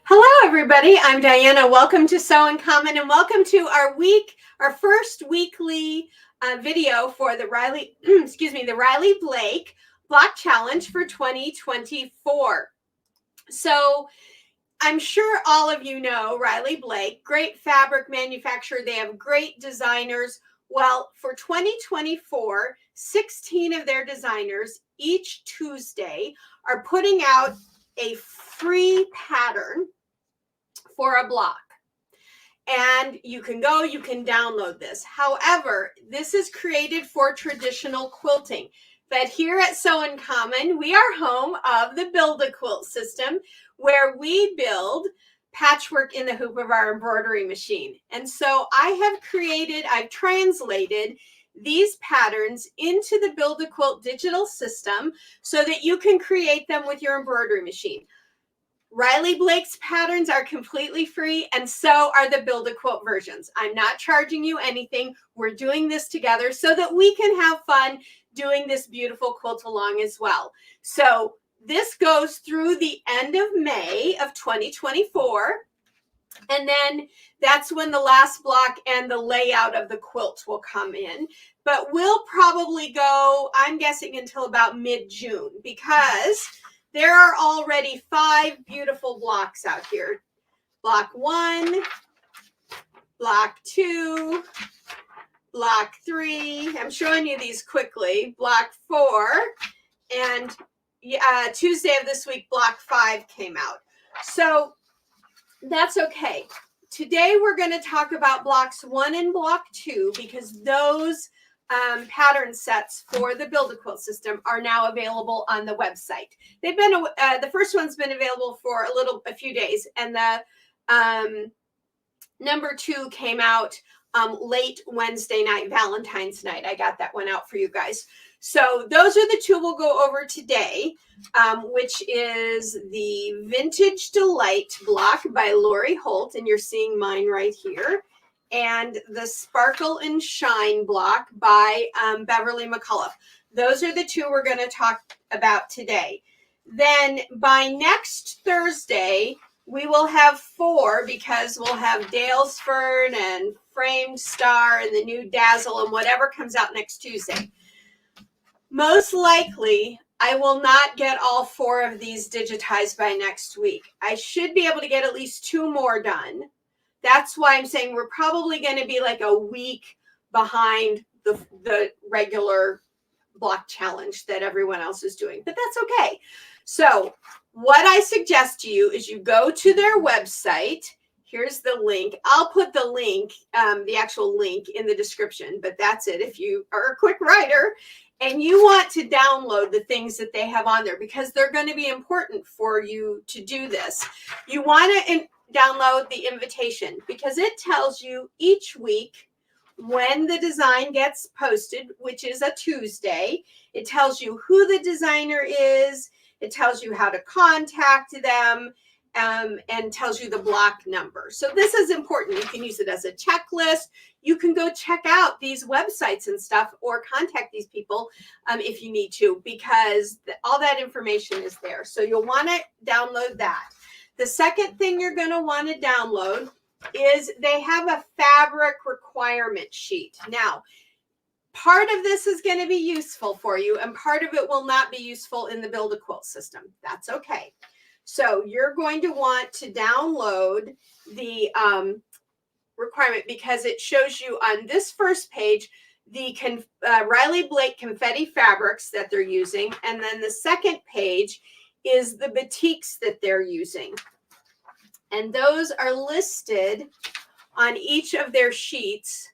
Hello, everybody. I'm Diana. Welcome to Sew in Common, and welcome to our first weekly video for the Riley, the Riley Blake Block Challenge for 2024. So I'm sure all of you know Riley Blake, great fabric manufacturer. They have great designers. Well, for 2024, 16 of their designers each Tuesday are putting out a free pattern for a block. And you can download this. However, this is created for traditional quilting. But here at Sew in Common, we are home of the Build A Quilt system, where we build patchwork in the hoop of our embroidery machine. And so I've translated these patterns into the Build A Quilt digital system so that you can create them with your embroidery machine. Riley Blake's patterns are completely free, and so are the Build A Quilt versions. I'm not charging you anything. We're doing this together so that we can have fun doing this beautiful quilt along as well. So this goes through the end of May of 2024, and then that's when the last block and the layout of the quilt will come in. But we'll probably go, I'm guessing, until about mid-June, because there are already 5 beautiful blocks out here. Block 1, block 2, block 3. I'm showing you these quickly. Block 4, and Tuesday of this week, block 5 came out. So that's okay. Today we're going to talk about blocks 1 and block 2, because those pattern sets for the Build A Quilt system are now available on the website. They've been the first one's been available for a few days, and the number 2 came out late Wednesday night, Valentine's night. I got that one out for you guys. So those are the 2 we'll go over today, which is the Vintage Delight block by Lori Holt, and you're seeing mine right here, and the Sparkle and Shine block by Beverly McCullough. Those are the 2 we're going to talk about today. Then by next Thursday, we will have 4, because we'll have Dalesford and Framed Star and the new Dazzle and whatever comes out next Tuesday. Most likely, I will not get all 4 of these digitized by next week. I should be able to get at least 2 more done. That's why I'm saying we're probably going to be like a week behind the regular block challenge that everyone else is doing, but that's okay. So what I suggest to you is you go to their website. Here's the link. I'll put the link, the actual link, in the description, but that's it. If you are a quick writer and you want to download the things that they have on there, because they're going to be important for you to do this, you want to download the invitation, because it tells you each week when the design gets posted, which is a Tuesday. It tells you who the designer is. It tells you how to contact them, and tells you the block number. So this is important. You can use it as a checklist. You can go check out these websites and stuff, or contact these people if you need to, because all that information is there. So you'll want to download that. The second thing you're going to want to download is they have a fabric requirement sheet. Now, part of this is going to be useful for you, and part of it will not be useful in the Build A Quilt system. That's okay. So you're going to want to download the requirement, because it shows you on this first page the Riley Blake confetti fabrics that they're using, and then the second page is the batiks that they're using. And those are listed on each of their sheets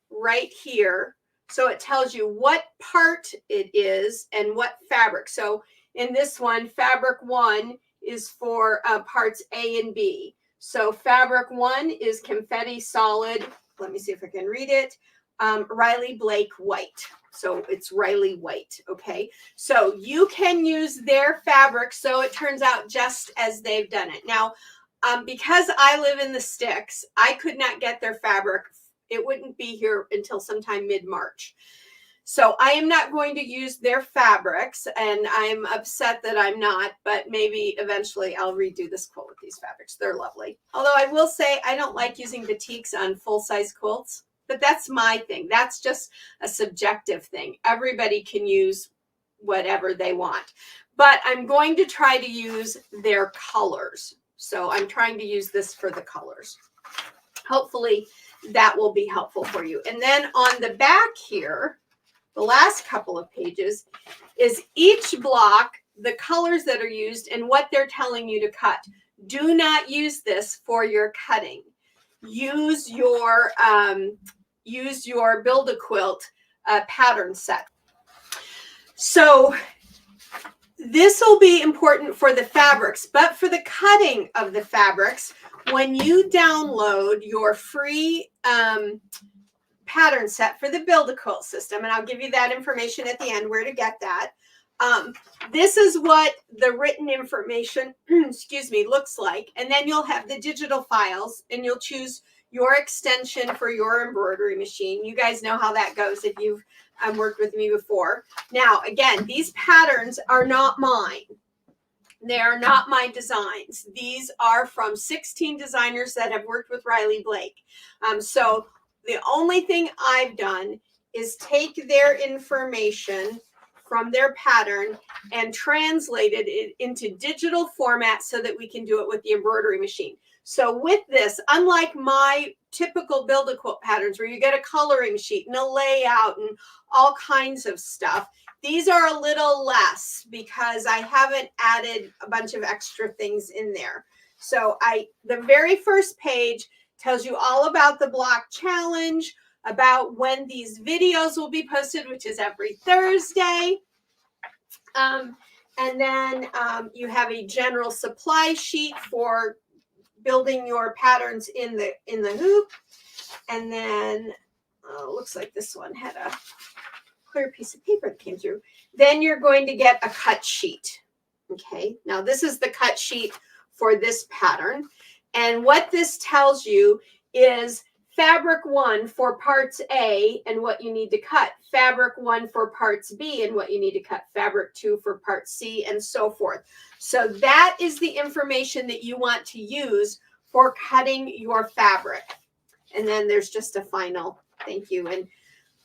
right here. So it tells you what part it is and what fabric. So in this one, fabric 1 is for parts A and B. So fabric 1 is confetti solid. Let me see if I can read it. Riley Blake white. So it's Riley white. Okay. So you can use their fabric, so it turns out just as they've done it. Now, because I live in the sticks, I could not get their fabric. It wouldn't be here until sometime mid-March. So I am not going to use their fabrics, and I'm upset that I'm not, but maybe eventually I'll redo this quilt with these fabrics. They're lovely. Although I will say I don't like using batiks on full-size quilts, but that's my thing. That's just a subjective thing. Everybody can use whatever they want. But I'm going to try to use their colors. So I'm trying to use this for the colors. Hopefully that will be helpful for you. And then on the back here, the last couple of pages is each block, the colors that are used and what they're telling you to cut. Do not use this for your cutting. Use your Build a Quilt pattern set. So this will be important for the fabrics, but for the cutting of the fabrics, when you download your free pattern set for the Build a Quilt system, and I'll give you that information at the end where to get that. This is what the written information, excuse me, looks like. And then you'll have the digital files, and you'll choose your extension for your embroidery machine. You guys know how that goes if you've worked with me before. Now, again, these patterns are not mine. They are not my designs. These are from 16 designers that have worked with Riley Blake. So the only thing I've done is take their information from their pattern and translated it into digital format so that we can do it with the embroidery machine. So with this, unlike my typical Build a Quilt patterns where you get a coloring sheet and a layout and all kinds of stuff, these are a little less because I haven't added a bunch of extra things in there. So the very first page tells you all about the block challenge, about when these videos will be posted, which is every Thursday. And then you have a general supply sheet for building your patterns in the hoop. And then looks like this one had a clear piece of paper that came through. Then you're going to get a cut sheet. Okay, now this is the cut sheet for this pattern. And what this tells you is fabric 1 for parts A and what you need to cut, fabric 1 for parts B and what you need to cut, fabric 2 for part C, and so forth. So that is the information that you want to use for cutting your fabric. And then there's just a final thank you and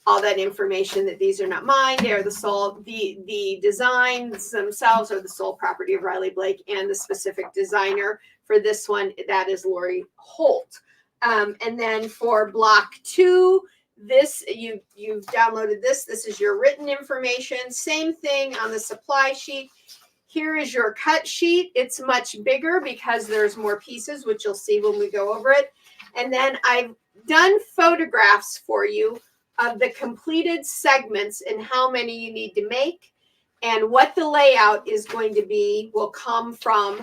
all that information that these are not mine. They are the designs themselves are the sole property of Riley Blake and the specific designer for this one, that is Lori Holt. And then for block 2, this you've downloaded this. This is your written information. Same thing on the supply sheet. Here is your cut sheet. It's much bigger because there's more pieces, which you'll see when we go over it. And then I've done photographs for you of the completed segments and how many you need to make, and what the layout is going to be will come from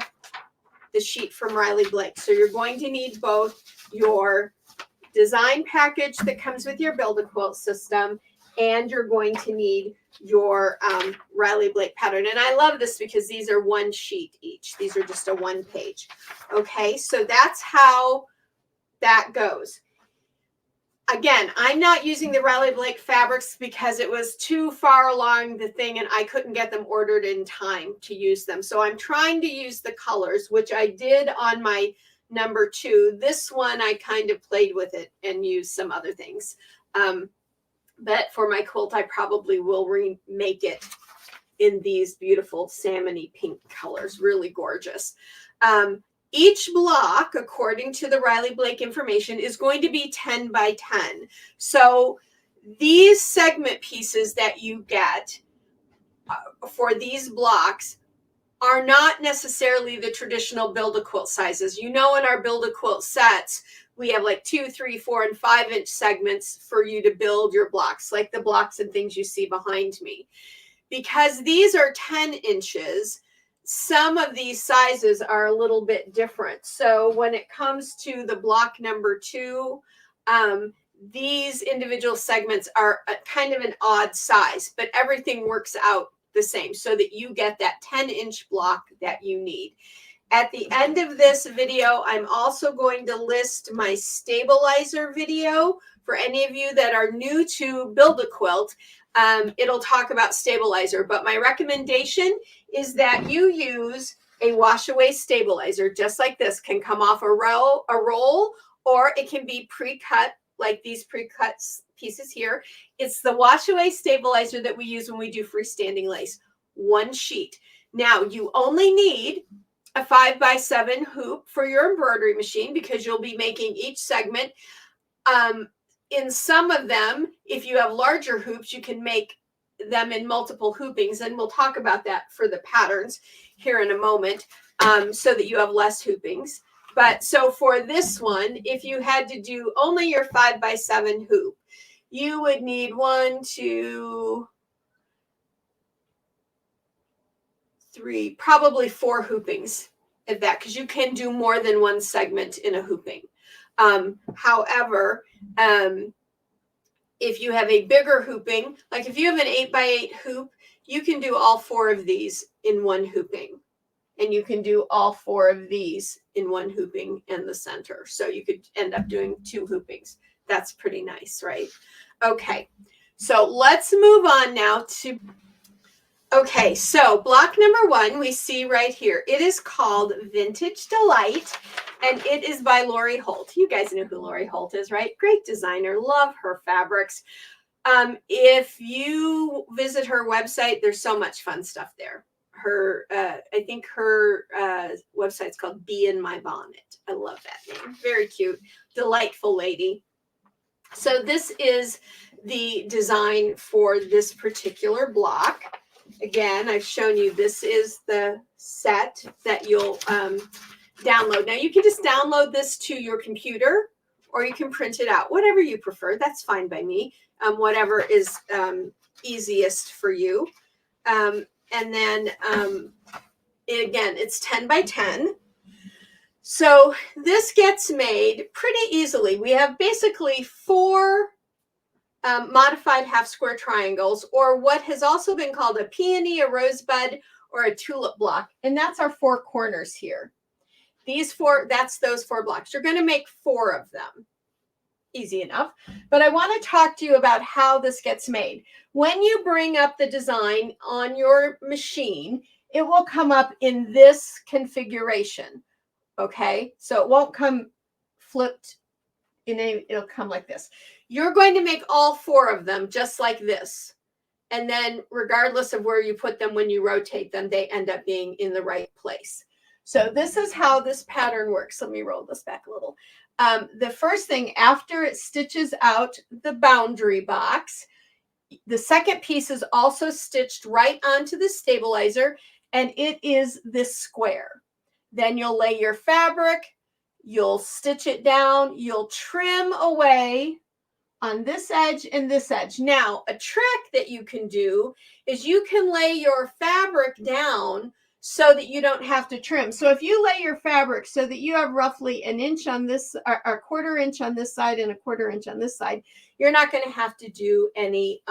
the sheet from Riley Blake. So you're going to need both your design package that comes with your Build a Quilt system, and you're going to need your Riley Blake pattern. And I love this because these are one sheet each. These are just a one page. Okay, so that's how that goes. Again, I'm not using the Riley Blake fabrics because it was too far along the thing and I couldn't get them ordered in time to use them. So I'm trying to use the colors, which I did on my number 2. This one, I kind of played with it and used some other things. But for my quilt, I probably will remake it in these beautiful salmony pink colors. Really gorgeous. Each block, according to the Riley Blake information, is going to be 10 by 10. So these segment pieces that you get for these blocks are not necessarily the traditional Build a Quilt sizes. You know, in our Build a Quilt sets, we have like 2, 3, 4, and 5 inch segments for you to build your blocks, like the blocks and things you see behind me. Because these are 10 inches, some of these sizes are a little bit different. So when it comes to the block number 2, these individual segments are kind of an odd size, but everything works out the same so that you get that 10-inch block that you need. At the end of this video, I'm also going to list my stabilizer video For any of you that are new to Build a Quilt, it'll talk about stabilizer, but my recommendation is that you use a wash away stabilizer, just like this. Can come off a roll, or it can be pre-cut, like these pre-cut pieces here. It's the wash away stabilizer that we use when we do freestanding lace. One sheet. Now you only need a 5x7 hoop for your embroidery machine, because you'll be making each segment. In some of them, if you have larger hoops, you can make them in multiple hoopings, and we'll talk about that for the patterns here in a moment, so that you have less hoopings. But so for this one, if you had to do only your 5x7 hoop, you would need 1, 2, 3, probably 4 hoopings at that, because you can do more than one segment in a hooping. However, if you have a bigger hooping, like if you have an 8x8 hoop, you can do all 4 of these in one hooping, and you can do all 4 of these in one hooping in the center. So you could end up doing 2 hoopings. That's pretty nice, right? Okay, so let's move on now to, okay, so block number 1 we see right here. It is called Vintage Delight, and it is by Lori Holt. You guys know who Lori Holt is, right? Great designer, love her fabrics. If you visit her website, there's so much fun stuff there. I think her website's called Bee in My Bonnet. I love that name. Very cute, delightful lady. So this is the design for this particular block. Again, I've shown you, this is the set that you'll download. Now you can just download this to your computer, or you can print it out, whatever you prefer. That's fine by me. Whatever is easiest for you. And then again, it's 10 by 10. So this gets made pretty easily. We have basically 4 modified half square triangles, or what has also been called a peony, a rosebud, or a tulip block. And that's our 4 corners here. These 4, that's those 4 blocks. You're going to make 4 of them. Easy enough. But I want to talk to you about how this gets made. When you bring up the design on your machine, it will come up in this configuration. Okay, so it won't come flipped it'll come like this. You're going to make all 4 of them just like this. And then regardless of where you put them, when you rotate them, they end up being in the right place. So this is how this pattern works. Let me roll this back a little. The first thing, after it stitches out the boundary box, the second piece is also stitched right onto the stabilizer, and it is this square. Then you'll lay your fabric, you'll stitch it down, you'll trim away on this edge and this edge. Now, a trick that you can do is you can lay your fabric down so that you don't have to trim. So if you lay your fabric so that you have roughly an inch on this, or a 1/4 inch on this side and a 1/4 inch on this side, you're not going to have to do any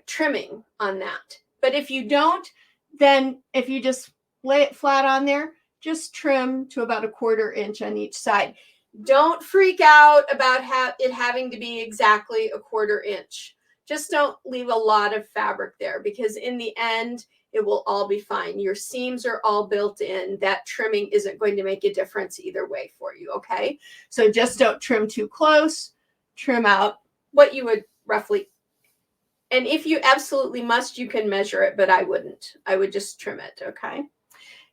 trimming on that. But if you don't, then if you just lay it flat on there, just trim to about a 1/4 inch on each side. Don't freak out about it having to be exactly a 1/4 inch. Just don't leave a lot of fabric there, because in the end, it will all be fine. Your seams are all built in. That trimming isn't going to make a difference either way for you, okay? So just don't trim too close. Trim out what you would roughly, and if you absolutely must, you can measure it, but I wouldn't. I would just trim it, okay?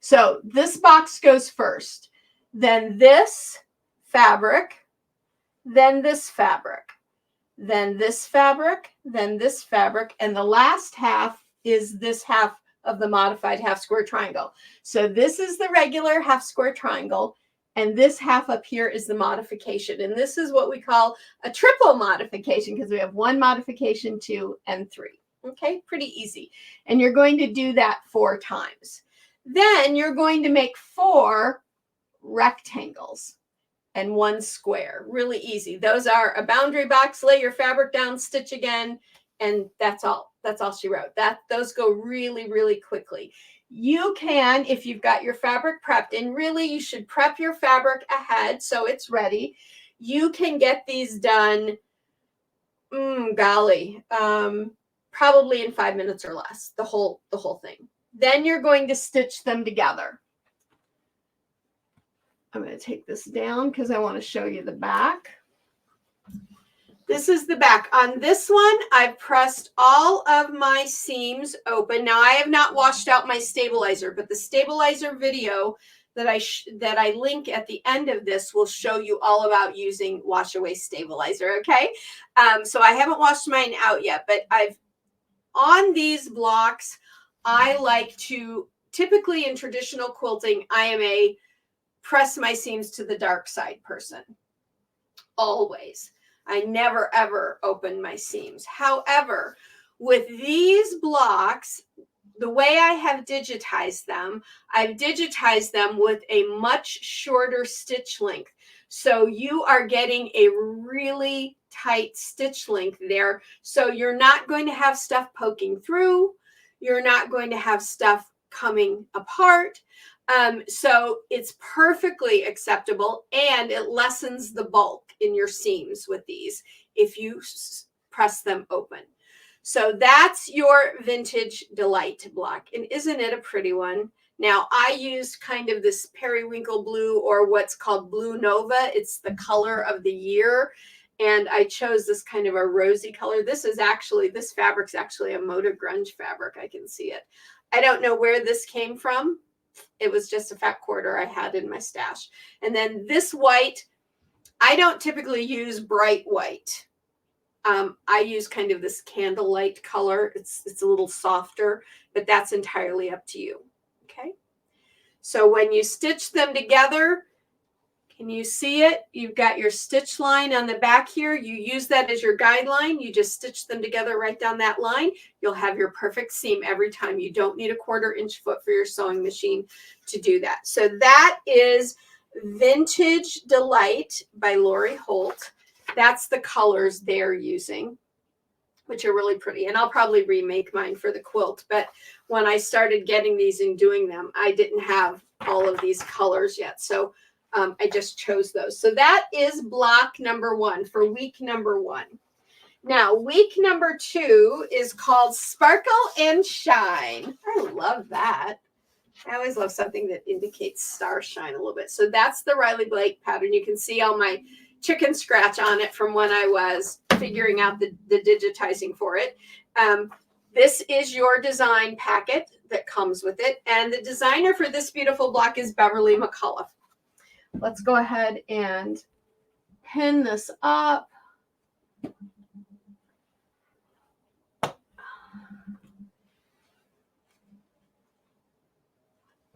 So this box goes first, then this fabric, then this fabric, then this fabric, then this fabric, and the last half is this half of the modified half square triangle. So this is the regular half square triangle, and this half up here is the modification. And this is what we call a triple modification, because we have 1 modification, 2, and 3. Okay, pretty easy. And you're going to do that 4 times. Then you're going to make 4 rectangles and 1 square. Really easy. Those are a boundary box, lay your fabric down, stitch again, and that's all. That's all she wrote. Those go really, really quickly. You can, if you've got your fabric prepped, and really you should prep your fabric ahead so it's ready. you can get these done, golly, probably in 5 minutes or less, the whole thing. Then you're going to stitch them together. I'm going to take this down because I want to show you the back. This is the back. On this one, I've pressed all of my seams open. Now, I have not washed out my stabilizer, but the stabilizer video that I link at the end of this will show you all about using wash away stabilizer, okay? So I haven't washed mine out yet, but on these blocks, I like to, typically in traditional quilting, I am a press my seams to the dark side person, always. I never ever open my seams. However, with these blocks, the way I have digitized them, I've digitized them with a much shorter stitch length. So you are getting a really tight stitch length there. So you're not going to have stuff poking through. You're not going to have stuff coming apart. So it's perfectly acceptable, and it lessens the bulk in your seams with these if you press them open. So that's your Vintage Delight block. And isn't it a pretty one? Now, I used kind of this periwinkle blue, or what's called Blue Nova. It's the color of the year. And I chose this kind of a rosy color. This fabric's actually a Moda Grunge fabric. I can see it. I don't know where this came from. It was just a fat quarter I had in my stash. And then this white, I don't typically use bright white. I use kind of this candlelight color. It's a little softer, but that's entirely up to you. Okay. So when you stitch them together, can you see it? You've got your stitch line on the back here. You use that as your guideline. You just stitch them together right down that line. You'll have your perfect seam every time. You don't need a 1/4 inch foot for your sewing machine to do that. So that is Vintage Delight by Lori Holt. That's the colors they're using, which are really pretty. And I'll probably remake mine for the quilt. But when I started getting these and doing them, I didn't have all of these colors yet. So I just chose those. So that is block number 1 for week number 1. Now, week number 2 is called Sparkle and Shine. I love that. I always love something that indicates star shine a little bit. So that's the Riley Blake pattern. You can see all my chicken scratch on it from when I was figuring out the digitizing for it. This is your design packet that comes with it. And the designer for this beautiful block is Beverly McCullough. Let's go ahead and pin this up.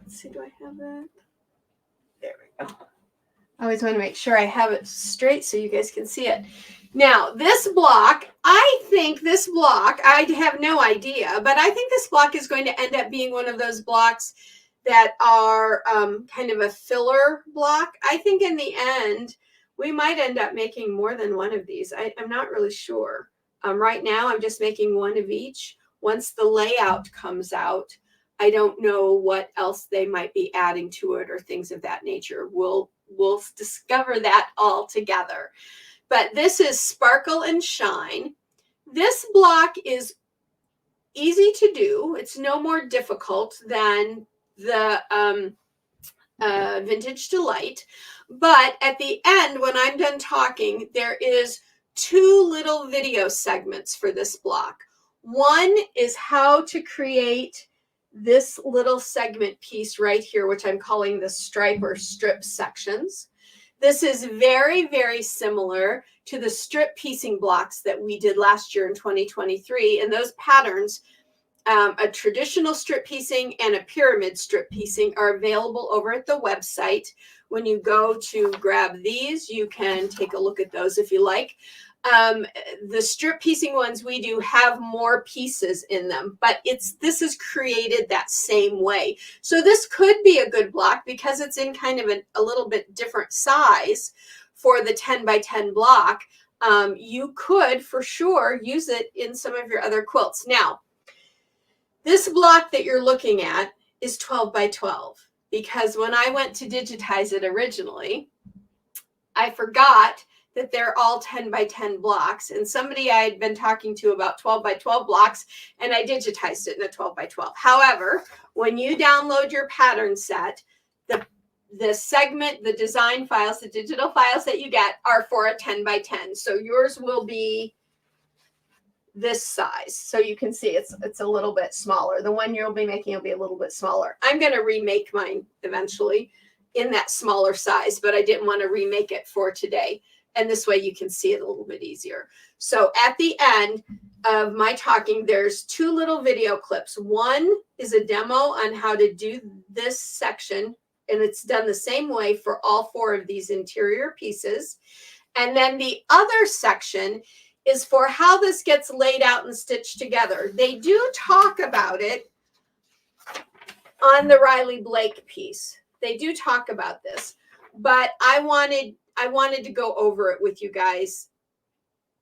Let's see, do I have it? There we go. I always want to make sure I have it straight so you guys can see it. Now, this block, I think this block, I have no idea, but I think this block is going to end up being one of those blocks that are kind of a filler block. I think in the end, we might end up making more than one of these. I'm not really sure. Right now, I'm just making one of each. Once the layout comes out, I don't know what else they might be adding to it or things of that nature. We'll discover that all together. But this is Sparkle and Shine. This block is easy to do. It's no more difficult than the Vintage Delight. But at the end, when I'm done talking, there is 2 little video segments for this block. One is how to create this little segment piece right here, which I'm calling the stripe or strip sections. This is very, very similar to the strip piecing blocks that we did last year in 2023. And those patterns, a traditional strip piecing and a pyramid strip piecing, are available over at the website. When you go to grab these, you can take a look at those if you like. The strip piecing ones we do have more pieces in them, but this is created that same way. So this could be a good block because it's in kind of a little bit different size for the 10 by 10 block. You could for sure use it in some of your other quilts. Now, this block that you're looking at is 12 by 12 because when I went to digitize it originally, I forgot that they're all 10 by 10 blocks. And somebody I had been talking to about 12 by 12 blocks, and I digitized it in a 12 by 12. However, when you download your pattern set, the segment, the design files, the digital files that you get are for a 10 by 10. So yours will be this size. So you can see it's a little bit smaller. The one you'll be making will be a little bit smaller. I'm going to remake mine eventually in that smaller size, but I didn't want to remake it for today. And this way you can see it a little bit easier. So at the end of my talking, there's 2 little video clips. One is a demo on how to do this section, and it's done the same way for all 4 of these interior pieces. And then the other section is for how this gets laid out and stitched together. They do talk about it on the Riley Blake piece. They do talk about this, but I wanted to go over it with you guys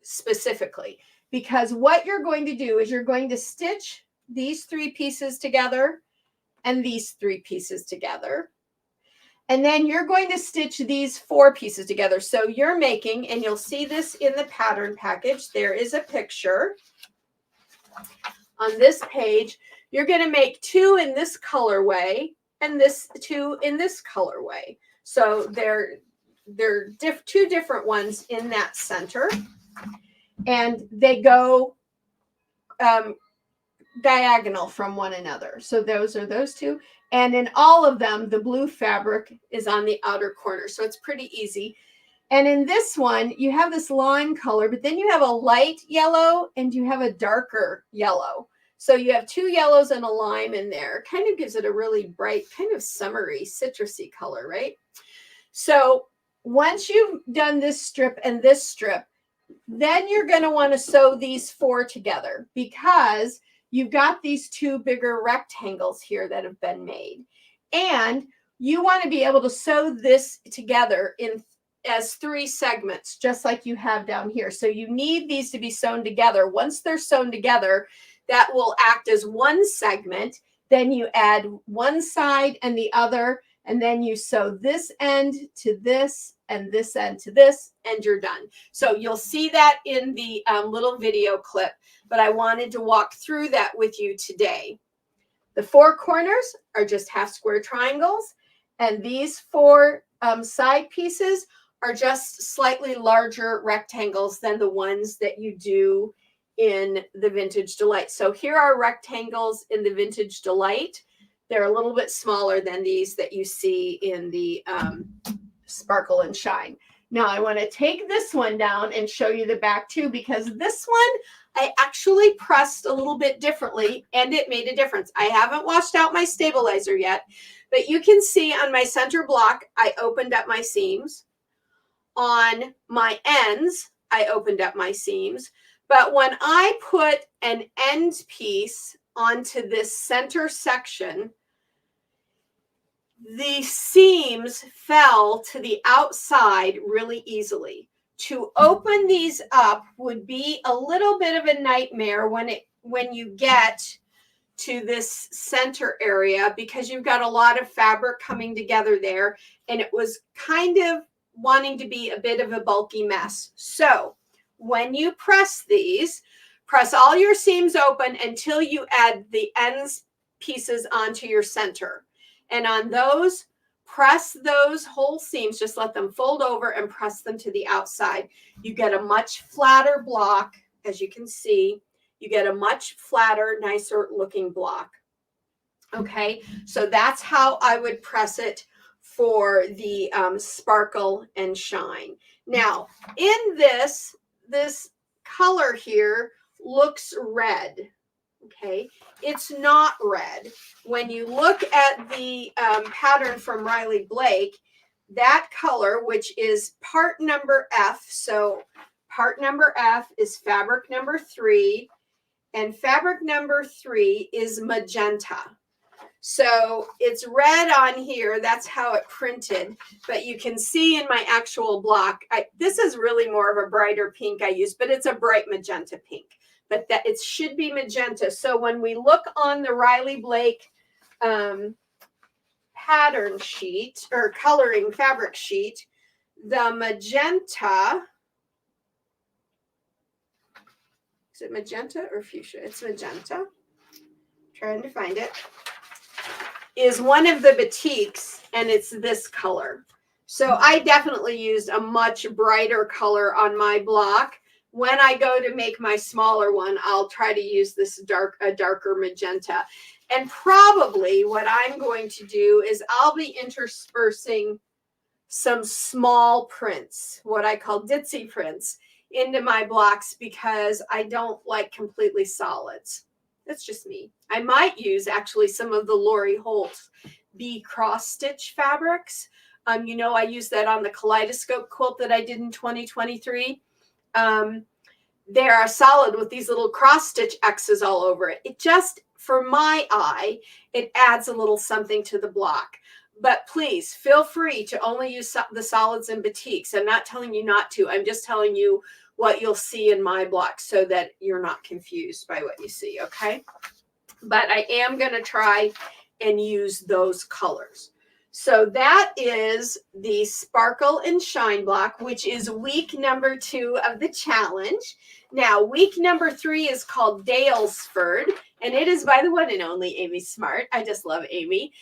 specifically, because what you're going to do is you're going to stitch these 3 pieces together and these 3 pieces together. And then you're going to stitch these 4 pieces together. So you're making, and you'll see this in the pattern package, there is a picture on this page. You're going to make 2 in this colorway and this 2 in this colorway. So they're 2 different ones in that center, and they go diagonal from one another. So those are those 2. And in all of them, the blue fabric is on the outer corner. So it's pretty easy. And in this one, you have this lime color, but then you have a light yellow and you have a darker yellow. So you have 2 yellows and a lime in there. Kind of gives it a really bright, kind of summery, citrusy color, right? So once you've done this strip and this strip, then you're going to want to sew these 4 together, because you've got these 2 bigger rectangles here that have been made. And you want to be able to sew this together in as 3 segments, just like you have down here. So you need these to be sewn together. Once they're sewn together, that will act as 1 segment. Then you add one side and the other, and then you sew this end to this and this end to this, and you're done. So you'll see that in the little video clip, but I wanted to walk through that with you today. The 4 corners are just half square triangles, and these 4 side pieces are just slightly larger rectangles than the ones that you do in the Vintage Delight. So here are rectangles in the Vintage Delight. They're a little bit smaller than these that you see in the Sparkle and Shine. Now I want to take this one down and show you the back too, because this one I actually pressed a little bit differently and it made a difference. I haven't washed out my stabilizer yet, but you can see on my center block, I opened up my seams. On my ends, I opened up my seams. But when I put an end piece onto this center section, the seams fell to the outside really easily. To open these up would be a little bit of a nightmare when you get to this center area, because you've got a lot of fabric coming together there, and it was kind of wanting to be a bit of a bulky mess. So when you press these, press all your seams open until you add the ends pieces onto your center. And on those, press those whole seams, just let them fold over and press them to the outside. You get a much flatter block, as you can see. You get a much flatter, nicer looking block. Okay, so that's how I would press it for the Sparkle and Shine. Now, in this color here looks red. Okay, it's not red. When you look at the pattern from Riley Blake, that color, which is part number F, so part number F is fabric number 3, and fabric number 3 is magenta. So it's red on here. That's how it printed. But you can see in my actual block, this is really more of a brighter pink I use, but it's a bright magenta pink. But that it should be magenta. So when we look on the Riley Blake pattern sheet or coloring fabric sheet, the magenta. Is it magenta or fuchsia? It's magenta. Trying to find it. Is one of the batiks, and it's this color. So I definitely used a much brighter color on my block. When I go to make my smaller one, I'll try to use this darker magenta. And probably what I'm going to do is I'll be interspersing some small prints, what I call ditzy prints, into my blocks because I don't like completely solids. That's just me. I might use actually some of the Lori Holt B cross stitch fabrics. You know, I used that on the kaleidoscope quilt that I did in 2023. They are solid with these little cross stitch X's all over it. It just, for my eye, it adds a little something to the block. But please feel free to only use the solids and batiks. I'm not telling you not to. I'm just telling you what you'll see in my block so that you're not confused by what you see, okay? But I am going to try and use those colors. So that is the Sparkle and Shine block, which is week number 2 of the challenge. Now, week number 3 is called Dalesford, and it is by the one and only Amy Smart. I just love Amy.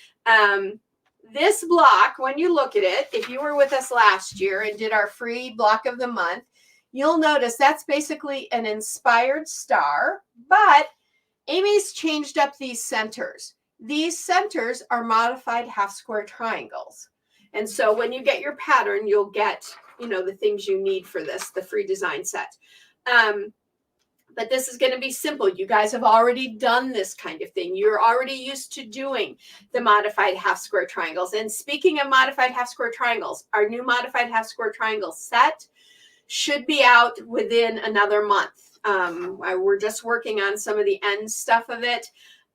This block, when you look at it, if you were with us last year and did our free block of the month, you'll notice that's basically an inspired star, but Amy's changed up these centers. These centers are modified half square triangles. And so when you get your pattern, you'll get, you know, the things you need for this, the free design set. But this is going to be simple. You guys have already done this kind of thing. You're already used to doing the modified half square triangles. And speaking of modified half square triangles, our new modified half square triangle set should be out within another month. We're just working on some of the end stuff of it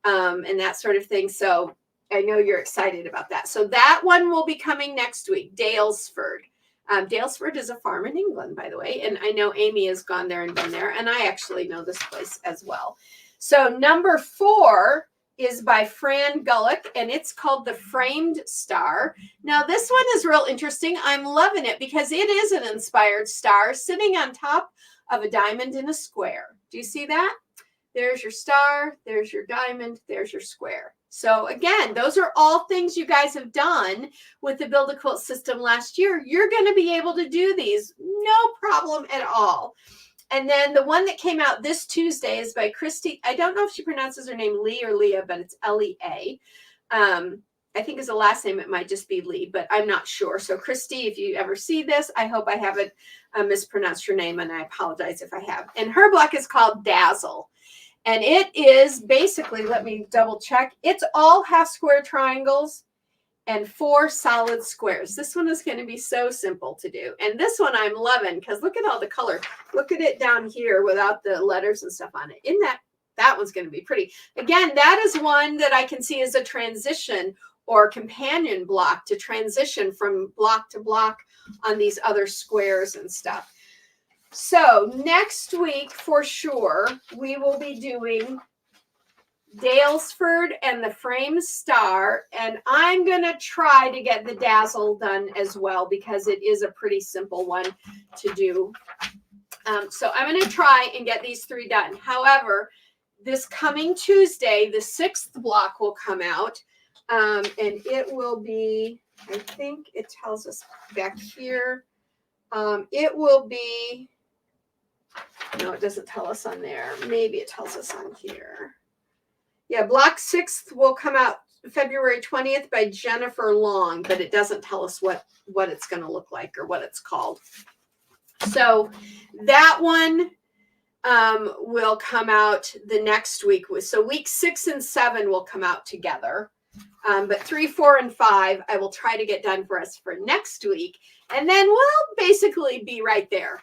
and that sort of thing. So I know you're excited about that. So that one will be coming next week, Dalesford. Dalesford is a farm in England, by the way, and I know Amy has gone there and been there, and I actually know this place as well. So number 4 is by Fran Gullick, and it's called the Framed Star. Now, this one is real interesting. I'm loving it because it is an inspired star sitting on top of a diamond in a square. Do you see that? There's your star, there's your diamond, there's your square. So again, those are all things you guys have done with the Build a Quilt system last year. You're going to be able to do these, no problem at all. And then the one that came out this Tuesday is by Christy. I don't know if she pronounces her name Lee or Leah, but it's L-E-A. I think as a last name, it might just be Lee, but I'm not sure. So Christy, if you ever see this, I hope I haven't mispronounced your name, and I apologize if I have. And her block is called Dazzle. And it is basically, let me double check, it's all half square triangles and 4 solid squares. This one is going to be so simple to do. And this one I'm loving because look at all the color. Look at it down here without the letters and stuff on it. Isn't that one's going to be pretty. Again, that is one that I can see as a transition or companion block to transition from block to block on these other squares and stuff. So next week, for sure, we will be doing Dalesford and the Frame Star, and I'm going to try to get the Dazzle done as well because it is a pretty simple one to do. So I'm going to try and get these 3 done. However, this coming Tuesday, the 6th block will come out, and it will be, I think it tells us back here, it will be, no, it doesn't tell us on there. Maybe it tells us on here. Yeah, block 6th will come out February 20th by Jennifer Long, but it doesn't tell us what it's going to look like or what it's called. So that one will come out the next week. So week 6 and 7 will come out together. But 3, 4, and 5, I will try to get done for us for next week. And then we'll basically be right there.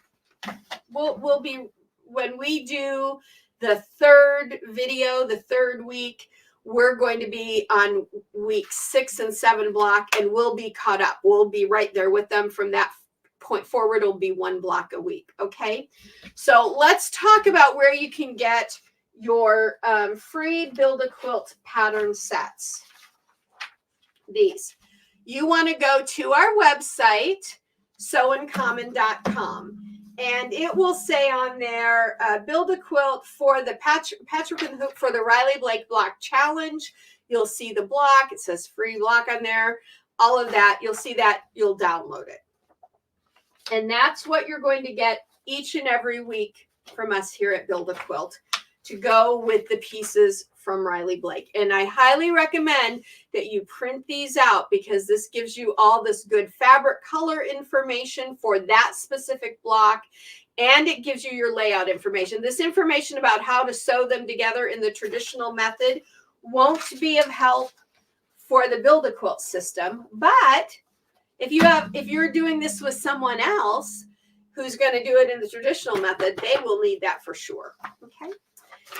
We'll be, when we do the 3rd video, the 3rd week, we're going to be on week 6 and 7 block, and we'll be caught up. We'll be right there with them. From that point forward, it'll be 1 block a week. Okay. So let's talk about where you can get your free Build a Quilt pattern sets. These. You want to go to our website, sewandcommon.com. And it will say on there, build a quilt for the patchwork and hoop for the Riley Blake Block Challenge. You'll see the block. It says free block on there. All of that. You'll see that. You'll download it. And that's what you're going to get each and every week from us here at Build a Quilt to go with the pieces from Riley Blake. And I highly recommend that you print these out because this gives you all this good fabric color information for that specific block. And it gives you your layout information. This information about how to sew them together in the traditional method won't be of help for the Build a Quilt system. But if you're doing this with someone else who's going to do it in the traditional method, they will need that for sure. Okay.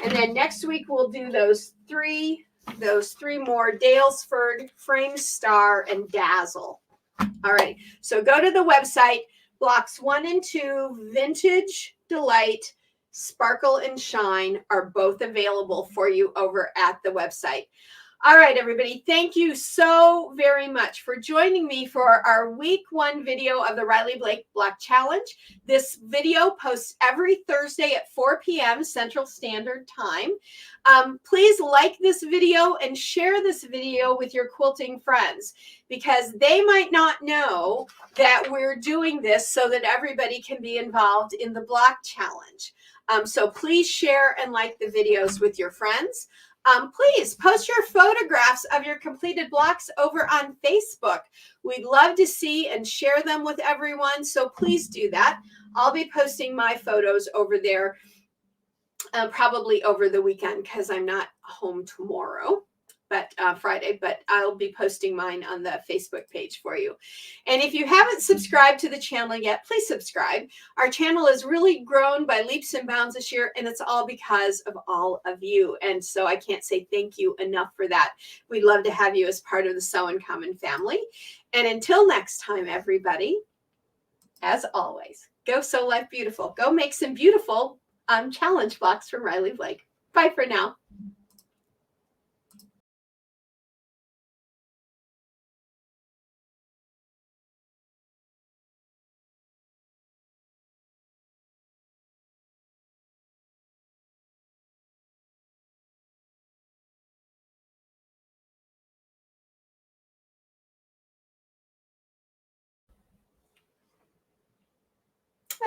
And then next week we'll do those three more: Dalesford, Frame Star, and Dazzle. All right. So go to the website. Blocks 1 and 2, Vintage, Delight, Sparkle, and Shine are both available for you over at the website. All right, everybody, thank you so very much for joining me for our week 1 video of the Riley Blake Block Challenge. This video posts every Thursday at 4 p.m. Central Standard Time. Please like this video and share this video with your quilting friends because they might not know that we're doing this so that everybody can be involved in the block challenge. So please share and like the videos with your friends. Please post your photographs of your completed blocks over on Facebook. We'd love to see and share them with everyone, so please do that. I'll be posting my photos over there probably over the weekend because I'm not home tomorrow, but Friday, but I'll be posting mine on the Facebook page for you. And if you haven't subscribed to the channel yet, please subscribe. Our channel has really grown by leaps and bounds this year, and it's all because of all of you. And so I can't say thank you enough for that. We'd love to have you as part of the Sew in Common family. And until next time, everybody, as always, go sew life beautiful. Go make some beautiful challenge blocks from Riley Blake. Bye for now.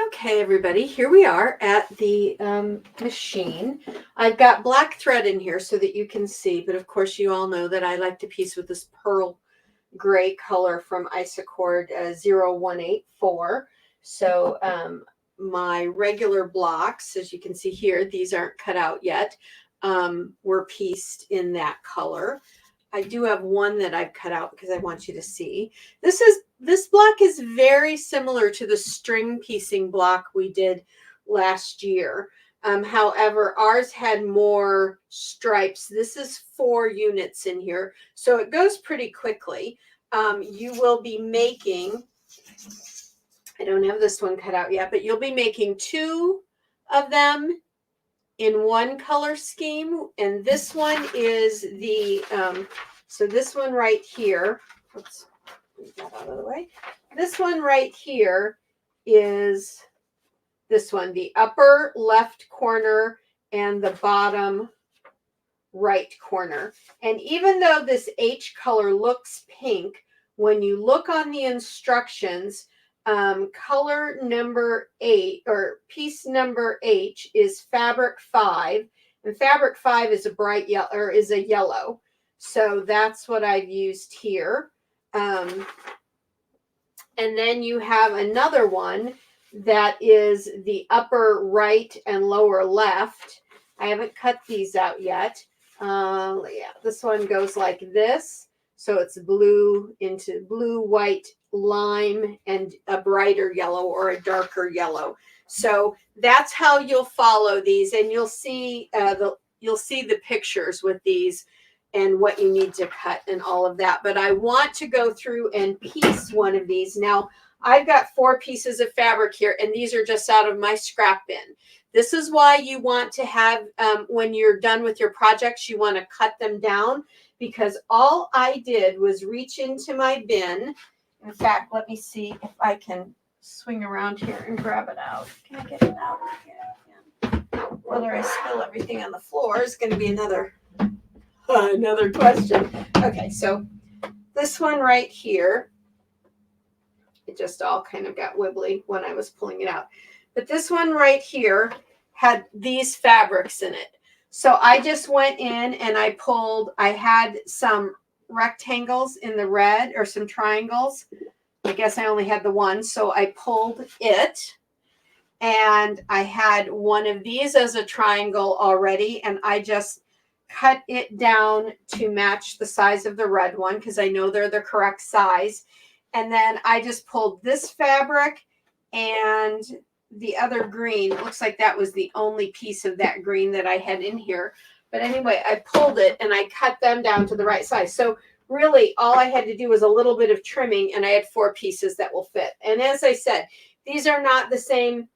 Okay, everybody, here we are at the machine. I've got black thread in here so that you can see, but of course you all know that I like to piece with this pearl gray color from Isacord 0184. So my regular blocks, as you can see here, these aren't cut out yet, were pieced in that color. I do have one that I've cut out because I want you to see. This block is very similar to the string piecing block we did last year. However, ours had more stripes. This is 4 units in here, so it goes pretty quickly. You will be making, I don't have this one cut out yet, but you'll be making 2 of them in one color scheme, and this one is the so this one right here, let's move that out of the way. This one right here is this one, the upper left corner and the bottom right corner. And even though this H color looks pink, when you look on the instructions, color number 8 or piece number H is fabric 5, and fabric 5 is a bright yellow, or is a yellow. So that's what I've used here. And then you have another one that is the upper right and lower left. I haven't cut these out yet. Yeah, this one goes like this. So it's blue into blue, white, lime, and a brighter yellow or a darker yellow. So that's how you'll follow these, and you'll see the pictures with these and what you need to cut and all of that. But I want to go through and piece one of these. Now, I've got 4 pieces of fabric here, and these are just out of my scrap bin. This is why you want to have, when you're done with your projects, you want to cut them down, because all I did was reach into my bin. In fact, let me see if I can swing around here and grab it out. Can I get it out? Yeah. Whether I spill everything on the floor is going to be another question. Okay, so this one right here, it just all kind of got wibbly when I was pulling it out. But this one right here had these fabrics in it. So I just went in and I had some rectangles in the red or some triangles. I guess I only had the one, so I pulled it. And I had one of these as a triangle already, and I just cut it down to match the size of the red one because I know they're the correct size. And then I just pulled this fabric and the other green. It looks like that was the only piece of that green that I had in here. But anyway, I pulled it and I cut them down to the right size. So really all I had to do was a little bit of trimming, and I had 4 pieces that will fit. And as I said, these are not the same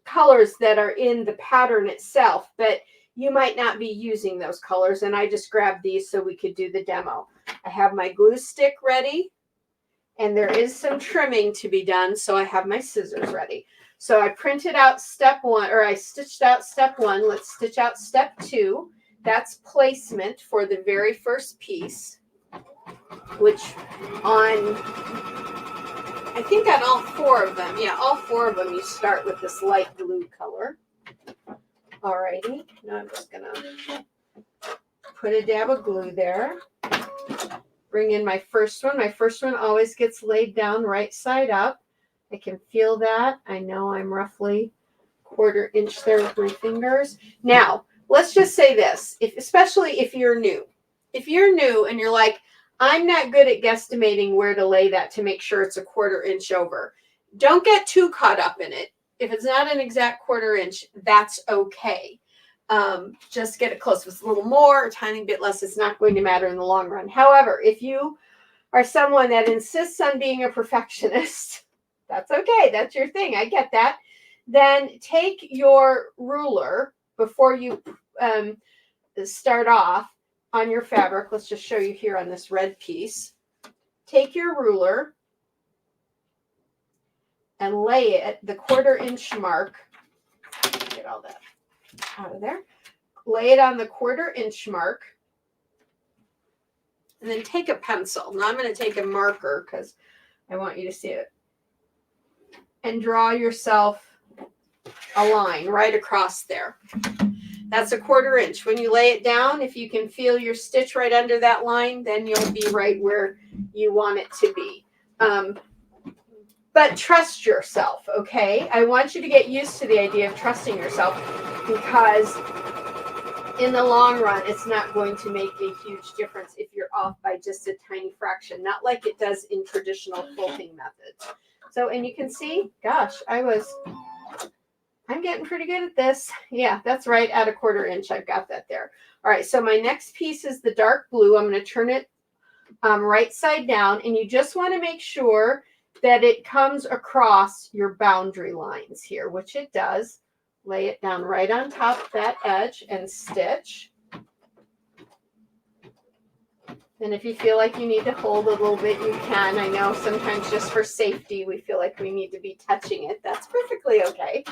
colors that are in the pattern itself, but you might not be using those colors, and I just grabbed these so we could do the demo. I have my glue stick ready, and there is some trimming to be done, so I have my scissors ready. So I printed out step 1, or I stitched out step 1. Let's stitch out step 2. That's placement for the very first piece, which I think on all 4 of them, yeah, all 4 of them, you start with this light blue color. Alrighty, now I'm just gonna put a dab of glue there. Bring in my first one. My first one always gets laid down right side up. I can feel that. I know I'm roughly 1/4 inch there with my fingers. Now, let's just say this, especially if you're new. If you're new and you're like, I'm not good at guesstimating where to lay that to make sure it's a 1/4 inch over, don't get too caught up in it. If it's not an exact 1/4 inch, that's okay. Just get it close. If it's a little more, a tiny bit less, it's not going to matter in the long run. However, if you are someone that insists on being a perfectionist, that's okay. That's your thing. I get that. Then take your ruler before you start off on your fabric. Let's just show you here on this red piece. Take your ruler and lay it the 1/4 inch mark. Get all that out of there. Lay it on the 1/4 inch mark. And then take a pencil. Now I'm going to take a marker because I want you to see it. And draw yourself a line right across there. That's a 1/4 inch. When you lay it down, if you can feel your stitch right under that line, then you'll be right where you want it to be. But trust yourself, okay? I want you to get used to the idea of trusting yourself, because in the long run, it's not going to make a huge difference if you're off by just a tiny fraction, not like it does in traditional quilting methods. So, and you can see, gosh, I'm getting pretty good at this. Yeah, that's right, at a 1/4 inch. I've got that there. All right, so my next piece is the dark blue. I'm going to turn it right side down, and you just want to make sure that it comes across your boundary lines here, which it does. Lay it down right on top of that edge and stitch. And if you feel like you need to hold a little bit, you can. I know sometimes just for safety, we feel like we need to be touching it. That's perfectly okay.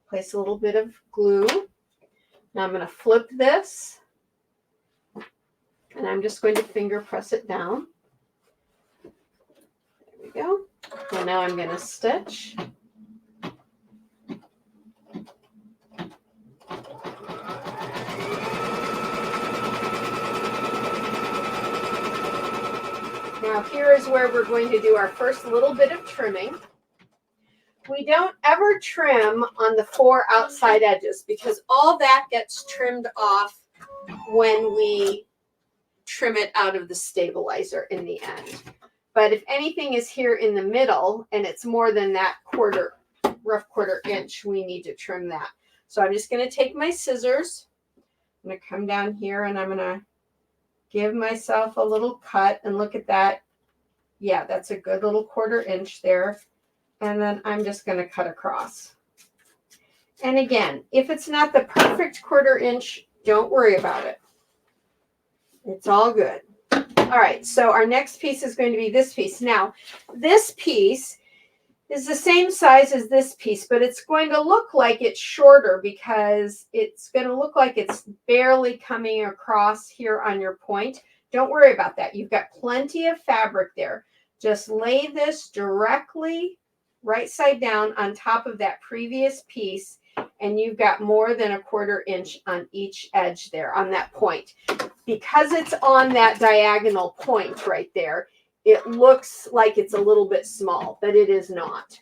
Place a little bit of glue. Now I'm going to flip this, and I'm just going to finger press it down. There we go. And now I'm going to stitch. Now here is where we're going to do our first little bit of trimming. We don't ever trim on the 4 outside edges because all that gets trimmed off when we trim it out of the stabilizer in the end. But if anything is here in the middle and it's more than that rough 1/4 inch, we need to trim that. So I'm just going to take my scissors. I'm going to come down here and I'm going to give myself a little cut, and look at that. Yeah, that's a good little 1/4 inch there. And then I'm just going to cut across. And again, if it's not the perfect 1/4 inch, don't worry about it. It's all good. All right, so our next piece is going to be this piece. Now, this piece is the same size as this piece, but it's going to look like it's shorter because it's going to look like it's barely coming across here on your point. Don't worry about that. You've got plenty of fabric there. Just lay this directly right side down on top of that previous piece, and you've got more than a 1/4 inch on each edge there on that point. Because it's on that diagonal point right there, it looks like it's a little bit small, but it is not.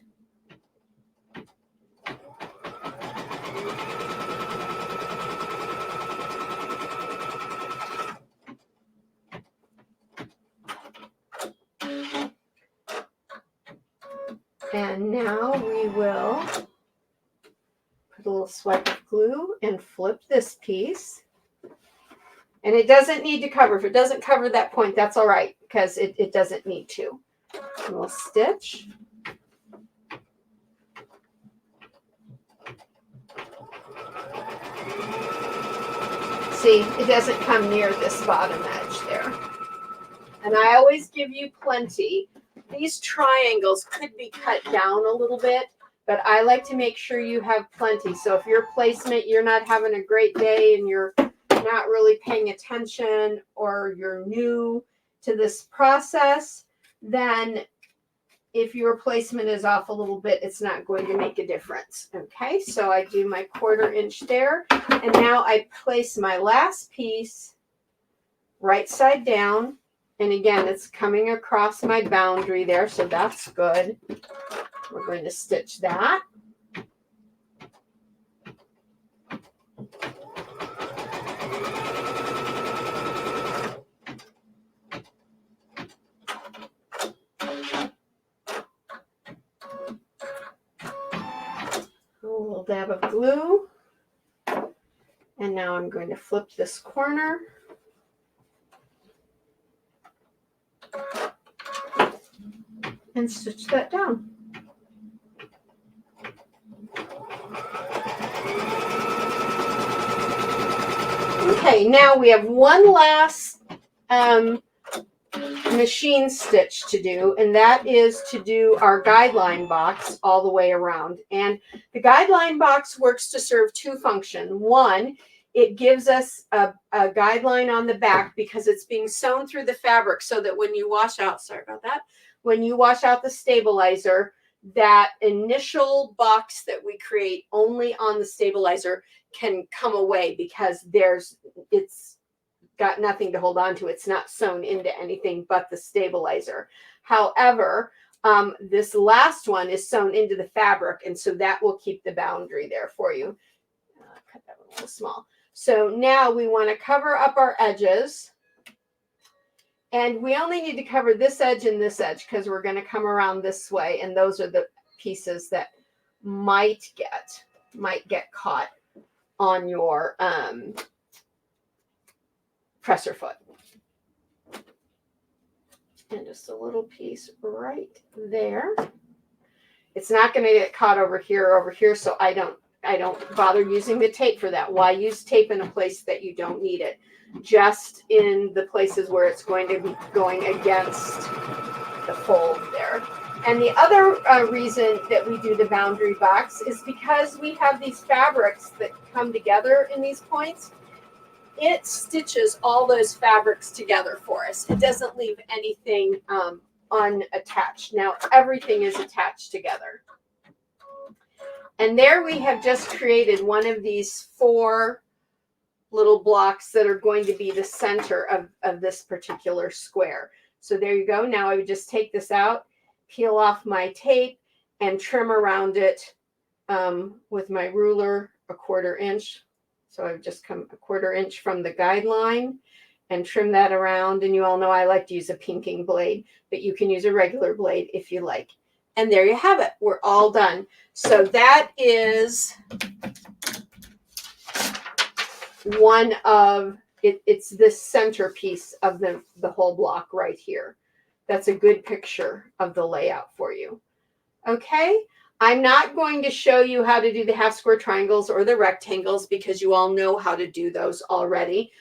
And now we will put a little swipe of glue and flip this piece. And it doesn't need to cover. If it doesn't cover that point, that's all right, because it doesn't need to. And we'll stitch. See, it doesn't come near this bottom edge there. And I always give you plenty. These triangles could be cut down a little bit, but I like to make sure you have plenty. So if your placement, you're not having a great day and you're not really paying attention, or you're new to this process, then if your placement is off a little bit, it's not going to make a difference. Okay, so I do my 1/4 inch there, and now I place my last piece right side down. And again, it's coming across my boundary there, so that's good. We're going to stitch that. A little dab of glue. And now I'm going to flip this corner. And stitch that down. Okay, now we have one last machine stitch to do, and that is to do our guideline box all the way around. And the guideline box works to serve two functions. One, it gives us a guideline on the back because it's being sewn through the fabric, so that when you wash out, sorry about that, when you wash out the stabilizer, that initial box that we create only on the stabilizer can come away, because it's got nothing to hold on to. It's not sewn into anything but the stabilizer. However, this last one is sewn into the fabric, and so that will keep the boundary there for you. Cut that one a little small. So now we want to cover up our edges. And we only need to cover this edge and this edge, because we're going to come around this way, and those are the pieces that might get caught on your presser foot. And just a little piece right there. It's not going to get caught over here, so I don't bother using the tape for that. Why use tape in a place that you don't need it? Just in the places where it's going to be going against the fold there. And the other reason that we do the boundary box is because we have these fabrics that come together in these points. It stitches all those fabrics together for us. It doesn't leave anything unattached. Now everything is attached together. And there we have just created one of these 4 little blocks that are going to be the center of this particular square. So there you go. Now I would just take this out, peel off my tape, and trim around it with my ruler a 1/4 inch. So I've just come a 1/4 inch from the guideline and trim that around. And you all know I like to use a pinking blade, but you can use a regular blade if you like. And there you have it. We're all done. So that is one of it's this centerpiece of the whole block right here. That's a good picture of the layout for you. Okay, I'm not going to show you how to do the half square triangles or the rectangles, because you all know how to do those already.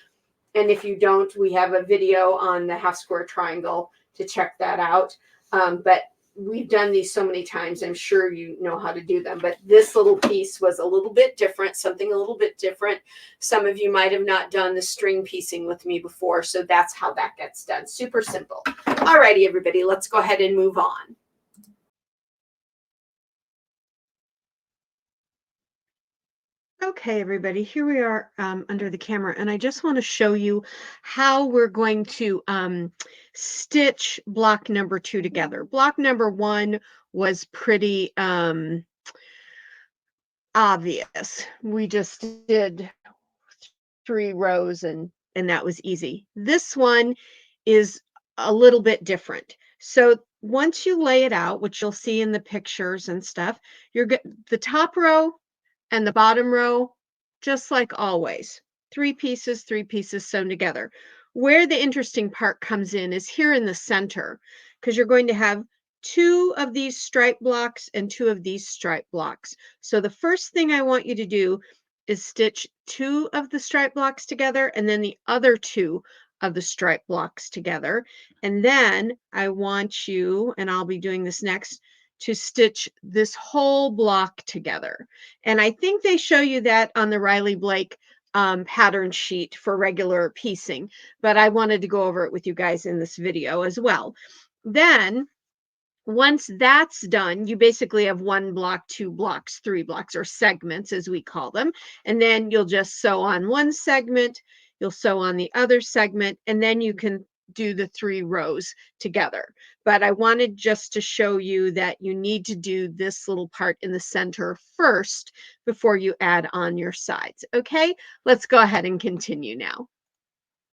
And if you don't, we have a video on the half square triangle to check that out. But we've done these so many times, I'm sure you know how to do them. But this little piece was a little bit different, something a little bit different. Some of you might have not done the string piecing with me before, so that's how that gets done. Super simple. All righty, everybody, let's go ahead and move on. Okay, everybody, here we are under the camera, and I just want to show you how we're going to stitch block number 2 together. Block number 1 was pretty obvious. We just did 3 rows and that was easy. This one is a little bit different. So once you lay it out, which you'll see in the pictures and stuff, you're good. The top row and the bottom row, just like always, 3 pieces sewn together. Where the interesting part comes in is here in the center, because you're going to have 2 of these stripe blocks and 2 of these stripe blocks. So the first thing I want you to do is stitch 2 of the stripe blocks together and then the other 2 of the stripe blocks together. And then I want you, and I'll be doing this next, to stitch this whole block together. And I think they show you that on the Riley Blake pattern sheet for regular piecing, but I wanted to go over it with you guys in this video as well. Then once that's done, you basically have 1 block, 2 blocks, 3 blocks, or segments as we call them. And then you'll just sew on one segment, you'll sew on the other segment, and then you can do the 3 rows together. But I wanted just to show you that you need to do this little part in the center first before you add on your sides. Okay, let's go ahead and continue now.